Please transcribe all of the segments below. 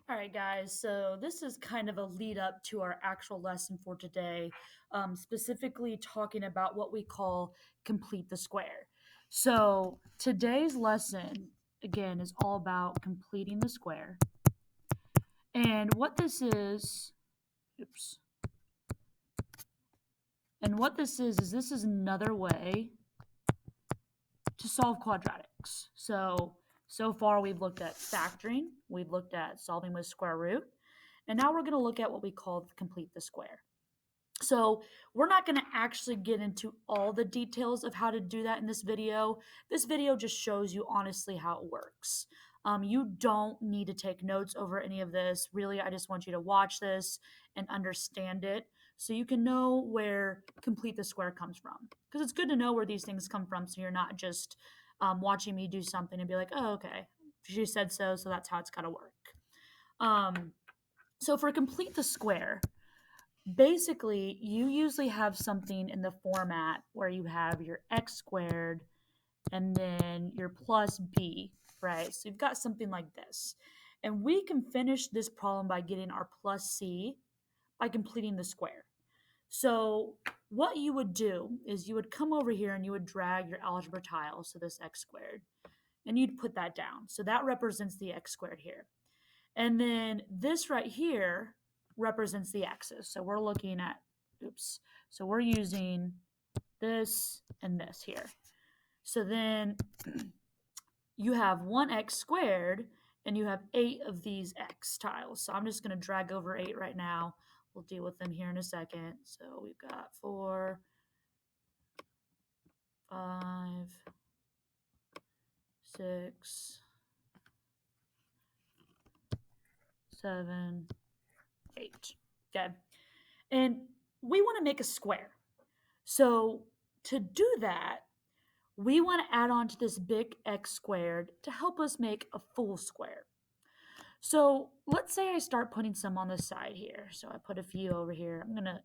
All right, guys, so this is kind of a lead up to our actual lesson for today, specifically talking about what we call complete the square. So today's lesson, again, is all about completing the square. And what this is, oops, and what this is another way to solve quadratics. So far we've looked at factoring, we've looked at solving with square root, and now we're going to look at what we call complete the square. So we're not going to actually get into all the details of how to do that in this video. This video just shows you honestly how it works. You don't need to take notes over any of this. Really, I just want you to watch this and understand it so you can know where complete the square comes from. Because it's good to know where these things come from so you're not just watching me do something and be like, oh, okay, she said so, so that's how it's got to work. So for complete the square, basically, you usually have something in the format where you have your x squared and then your plus b, right? So you've got something like this. And we can finish this problem by getting our plus c by completing the square. So what you would do is you would come over here and you would drag your algebra tile, so this x squared, and you'd put that down. So that represents the x squared here. And then this right here represents the axis. So we're looking at, oops, so we're using this and this here. So then you have 1x squared and you have 8 of these x tiles. So I'm just going to drag over 8 right now. We'll deal with them here in a second. So we've got 4, 5, 6, 7, 8. Okay. And we want to make a square. So to do that, we want to add on to this big x squared to help us make a full square. So let's say I start putting some on the side here. So I put a few over here. I'm going to,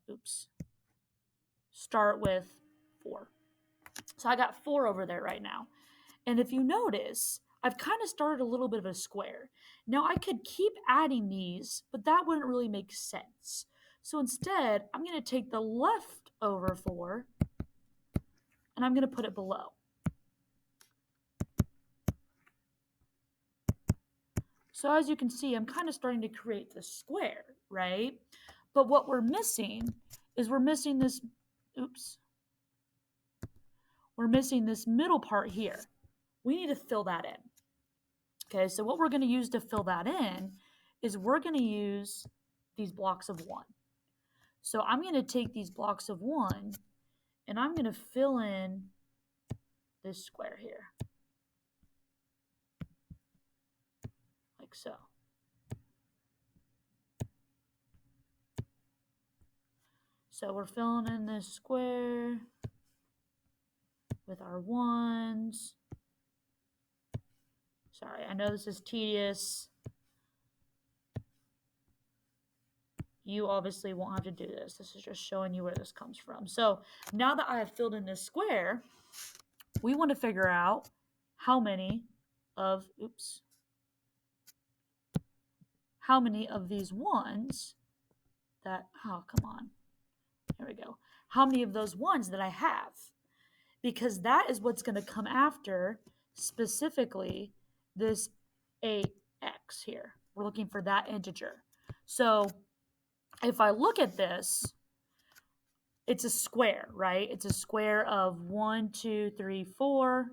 start with 4. So I got 4 over there right now. And if you notice, I've kind of started a little bit of a square. Now I could keep adding these, but that wouldn't really make sense. So instead, I'm going to take the leftover 4 and I'm going to put it below. So as you can see, I'm kind of starting to create this square, right? But what we're missing is we're missing this middle part here. We need to fill that in. Okay, so what we're going to use to fill that in is we're going to use these blocks of 1. So I'm going to take these blocks of 1 and I'm going to fill in this square here. Like so. So we're filling in this square with our 1s. Sorry, I know this is tedious. You obviously won't have to do this. This is just showing you where this comes from. So now that I have filled in this square, we want to figure out how many of these 1s that, oh, come on. Here we go. How many of those 1s that I have? Because that is what's going to come after specifically this 8x here. We're looking for that integer. So if I look at this, it's a square, right? It's a square of 1, 2, 3, 4,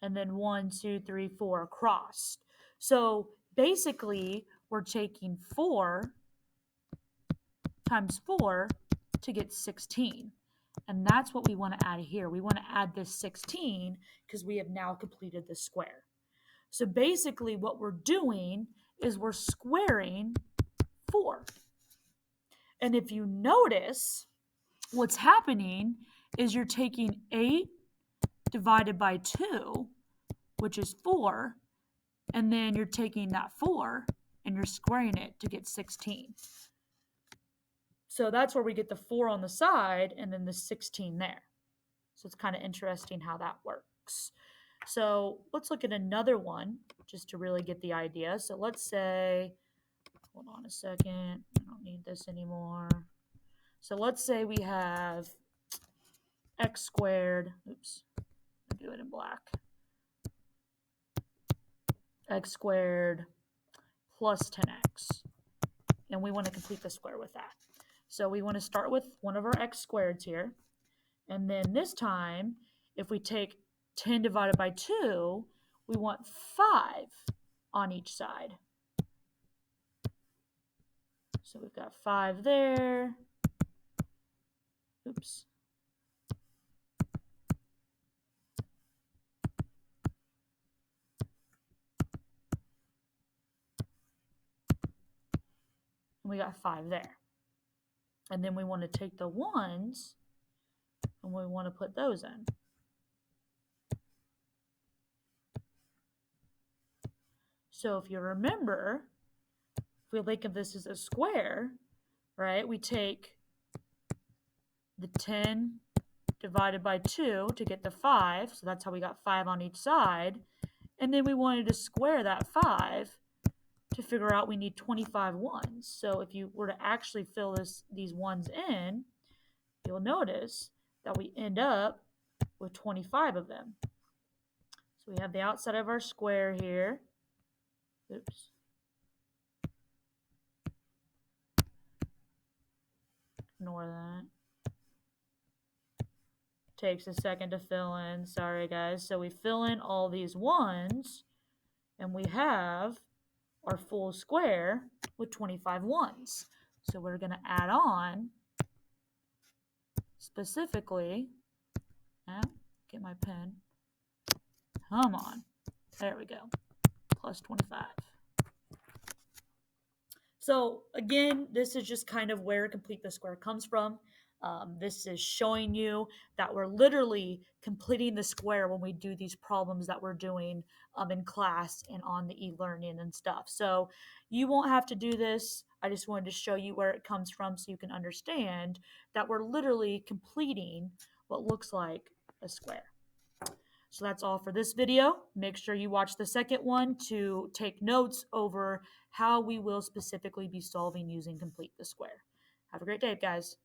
and then 1, 2, 3, 4 across. So basically, we're taking 4 times 4 to get 16. And that's what we want to add here. We want to add this 16 because we have now completed the square. So basically what we're doing is we're squaring 4. And if you notice, what's happening is you're taking 8 divided by 2, which is 4, and then you're taking that 4 and you're squaring it to get 16. So that's where we get the 4 on the side and then the 16 there. So it's kind of interesting how that works. So let's look at another one just to really get the idea. So let's say, hold on a second, I don't need this anymore. So let's say we have x squared, oops, I'll do it in black, x squared plus 10x. And we want to complete the square with that. So we want to start with one of our x squareds here. And then this time, if we take 10 divided by 2, we want 5 on each side. So we've got 5 there. Oops. And we got 5 there. And then we want to take the 1s and we want to put those in. So if you remember, if we think of this as a square, right, we take the 10 divided by 2 to get the 5. So that's how we got 5 on each side. And then we wanted to square that 5 to figure out we need 25 ones. So if you were to actually fill these ones in, you'll notice that we end up with 25 of them. So we have the outside of our square here. Oops. Ignore that. Takes a second to fill in. Sorry, guys. So we fill in all these ones, and we have our full square with 25 ones. So we're going to add on specifically, get my pen. Come on. There we go. Plus 25. So again, this is just kind of where complete the square comes from. This is showing you that we're literally completing the square when we do these problems that we're doing in class and on the e-learning and stuff. So you won't have to do this. I just wanted to show you where it comes from so you can understand that we're literally completing what looks like a square. So that's all for this video. Make sure you watch the second one to take notes over how we will specifically be solving using complete the square. Have a great day, guys.